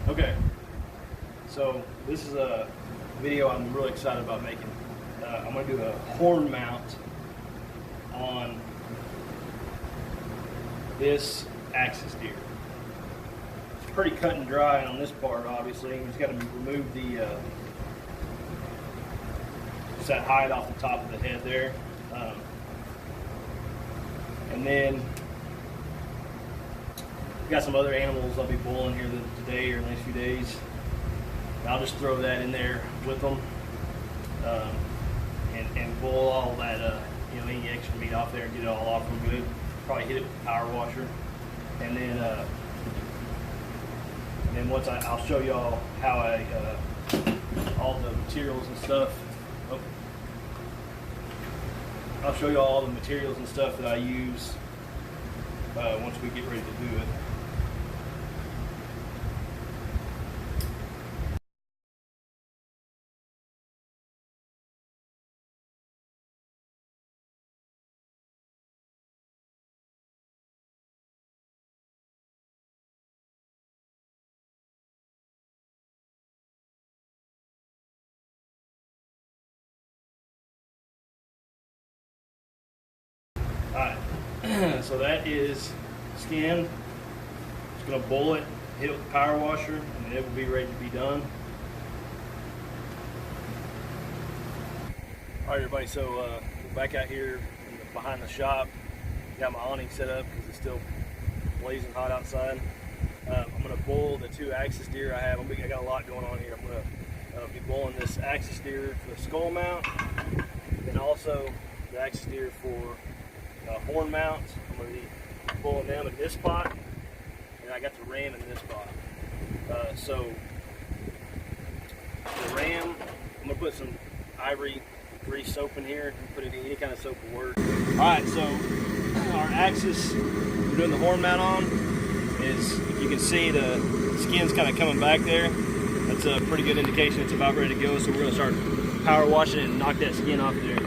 Okay, so this is a video I'm really excited about making. I'm going to do a horn mount on this axis deer. It's pretty cut and dry on this part, obviously. You just got to remove the just that hide off the top of the head there, and then got some other animals I'll be boiling here today or the next few days. I'll just throw that in there with them and boil all that, any extra meat off there and get it all off real good. Probably hit it with a power washer, and then once I'll show y'all how I all the materials and stuff. Oh, I'll show you all the materials and stuff that I use once we get ready to do it. Alright, so that is skin. Just going to boil it, hit it with the power washer, and then it will be ready to be done. Alright everybody, so we're back out here behind the shop. Got my awning set up because it's still blazing hot outside. I'm going to boil the two axis deer I have. I got a lot going on here. I'm going to be boiling this axis deer for the skull mount, and also the axis deer for horn mounts. I'm going to be boiling them in this pot, and I got the ram in this pot. So the ram, I'm going to put some ivory grease soap in here. Put it in any kind of soap will work. Alright, so our axis we're doing the horn mount on is, if you can see, the skin's kind of coming back there. That's a pretty good indication it's about ready to go, so we're going to start power washing it and knock that skin off there.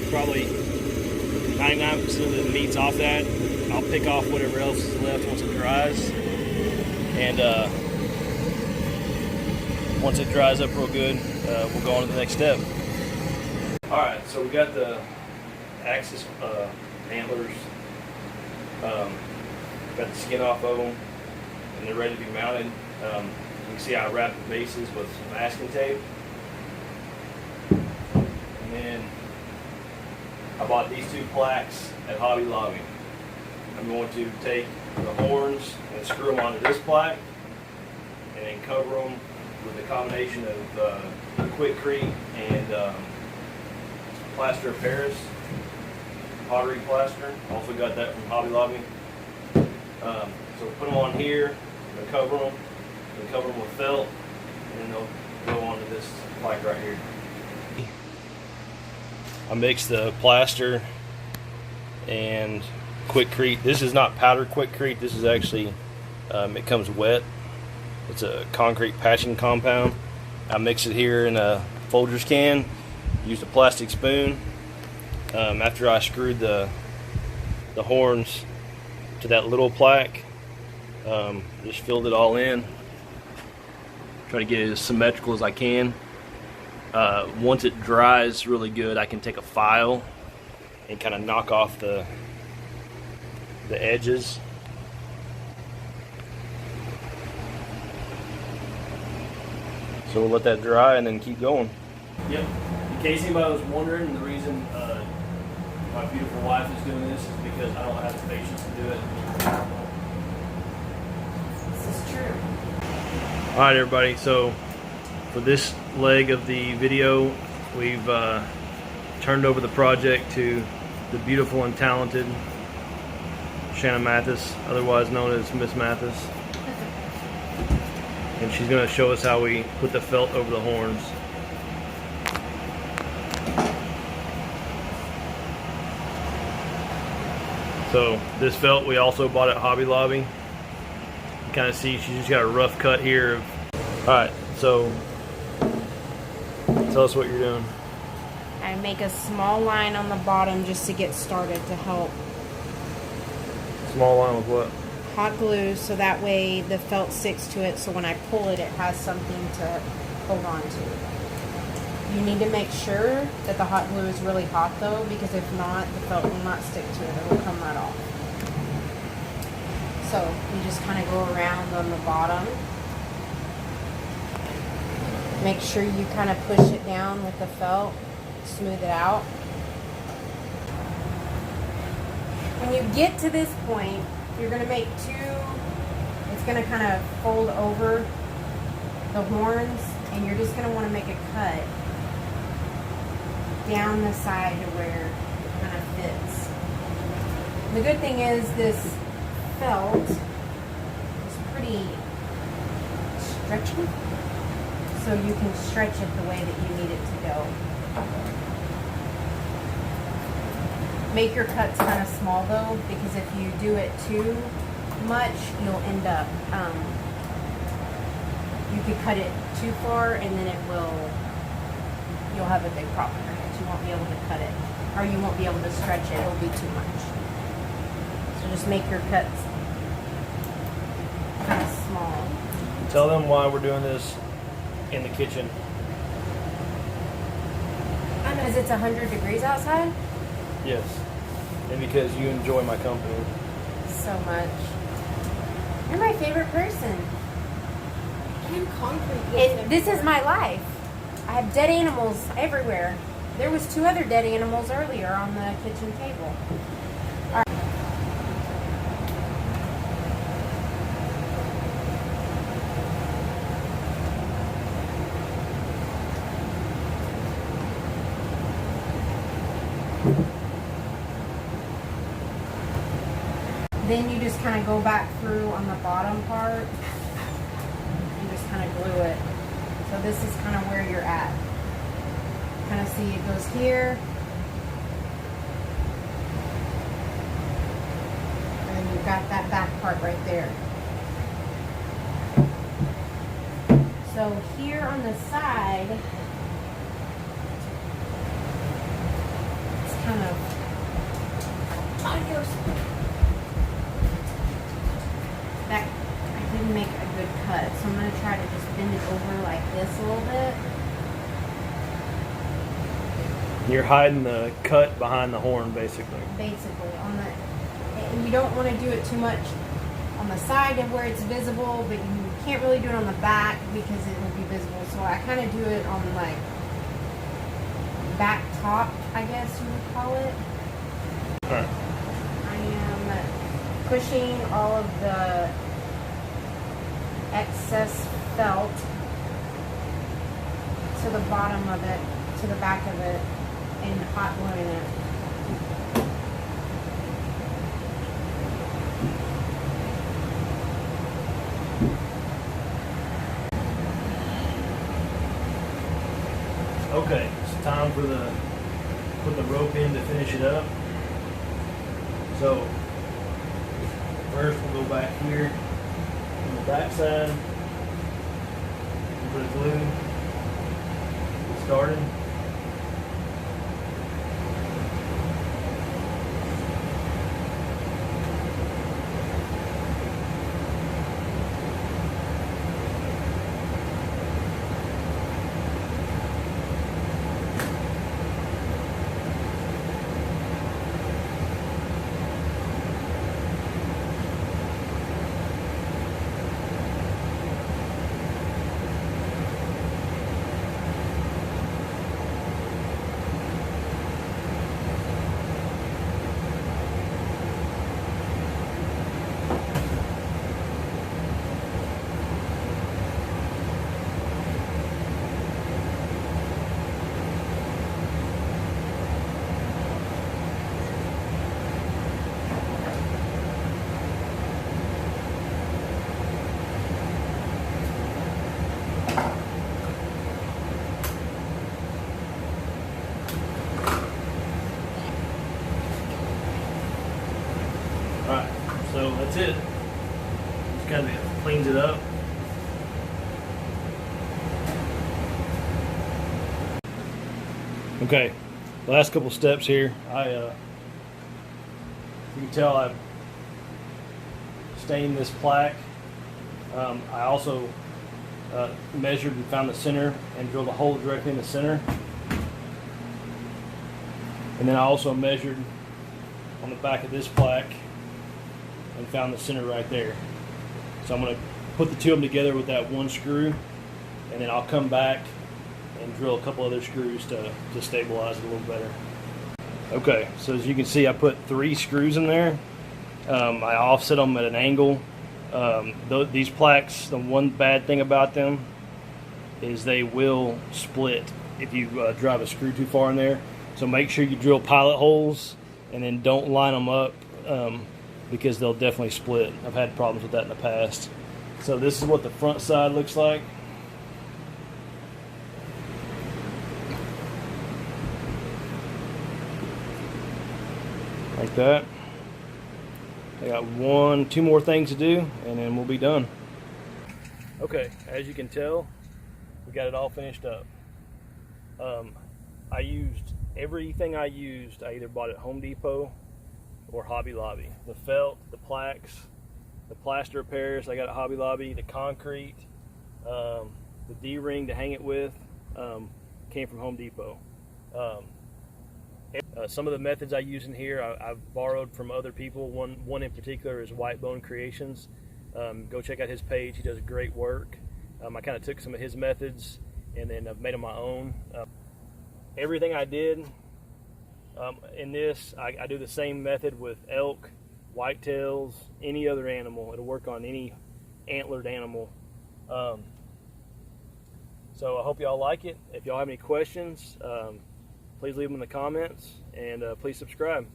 Probably 99% of the meat's off that. I'll pick off whatever else is left once it dries, and once it dries up real good, we'll go on to the next step. Alright, so we got the axis antlers, got the skin off of them, and they're ready to be mounted. You can see I wrapped the bases with some masking tape, and then I bought these two plaques at Hobby Lobby. I'm going to take the horns and screw them onto this plaque, and then cover them with a combination of Quickcrete and plaster of Paris, pottery plaster. Also got that from Hobby Lobby. So put them on here, and cover them with felt, and then they'll go onto this plaque right here. I mixed the plaster and Quickcrete. This is not powdered Quickcrete. This is actually, it comes wet. It's a concrete patching compound. I mix it here in a Folgers can. Used a plastic spoon. After I screwed the horns to that little plaque, just filled it all in. Try to get it as symmetrical as I can. Once it dries really good, I can take a file and kind of knock off the edges. So we'll let that dry and then keep going. Yep. In case anybody was wondering, the reason my beautiful wife is doing this is because I don't have the patience to do it. This is true. All right, everybody. So for this leg of the video, we've turned over the project to the beautiful and talented Shannon Mathis, otherwise known as Miss Mathis. And she's going to show us how we put the felt over the horns. So this felt we also bought at Hobby Lobby. You kind of see she's just got a rough cut here. Alright, so tell us what you're doing. I make a small line on the bottom just to get started to help. Small line with what? Hot glue, so that way the felt sticks to it, so when I pull it, it has something to hold on to. You need to make sure that the hot glue is really hot though, because if not, the felt will not stick to it. It will come right off. So you just kind of go around on the bottom. Make sure you kind of push it down with the felt, smooth it out. When you get to this point, you're going to make it's going to kind of fold over the horns, and you're just going to want to make a cut down the side to where it kind of fits. The good thing is this felt is pretty stretchy, so you can stretch it the way that you need it to go. Make your cuts kind of small though, because if you do it too much, you'll end up, you could cut it too far and then you'll have a big problem with it. You won't be able to cut it, or you won't be able to stretch it. It'll be too much. So just make your cuts kind of small. Tell them why we're doing this in the kitchen. Because it's 100 degrees outside? Yes. And because you enjoy my company. So much. You're my favorite person. And concrete. And this is my life. I have dead animals everywhere. There was 2 other dead animals earlier on the kitchen table. All right. Then you just kind of go back through on the bottom part and just kind of glue it. So this is kind of where you're at. Kind of see it goes here. And then you've got that back part right there. So here on the side, it's kind of Adios. that I didn't make a good cut, so I'm going to try to just bend it over like this a little bit. You're hiding the cut behind the horn, basically. Basically, and you don't want to do it too much on the side of where it's visible, but you can't really do it on the back because it will be visible. So I kind of do it on like back top, I guess you would call it. All right. I am pushing all of the excess felt to the bottom of it, to the back of it, and hot gluing it. Okay, it's time for put the rope in to finish it up. So first we'll go back here on the back side, put a glue, get started. So that's it. Just kind of cleans it up. Okay, last couple steps here. You can tell I've stained this plaque. I also measured and found the center and drilled a hole directly in the center. And then I also measured on the back of this plaque and found the center right there. So I'm going to put the two of them together with that one screw, and then I'll come back and drill a couple other screws to stabilize it a little better. Okay, so as you can see, I put 3 screws in there. I offset them at an angle. These plaques, the one bad thing about them is they will split if you drive a screw too far in there. So make sure you drill pilot holes and then don't line them up because they'll definitely split. I've had problems with that in the past. So this is what the front side looks like. Like that. I got 2 more things to do, and then we'll be done. Okay, as you can tell, we got it all finished up. I used everything I either bought at Home Depot or Hobby Lobby. The felt, the plaques, the plaster repairs I got at Hobby Lobby, the concrete, the D-ring to hang it with came from Home Depot. Some of the methods I use in here I've borrowed from other people. One in particular is White Bone Creations. Go check out his page. He does great work. I kind of took some of his methods and then I've made them my own. Everything I did in this, I do the same method with elk, whitetails, any other animal. It'll work on any antlered animal. So I hope y'all like it. If y'all have any questions, please leave them in the comments, and please subscribe.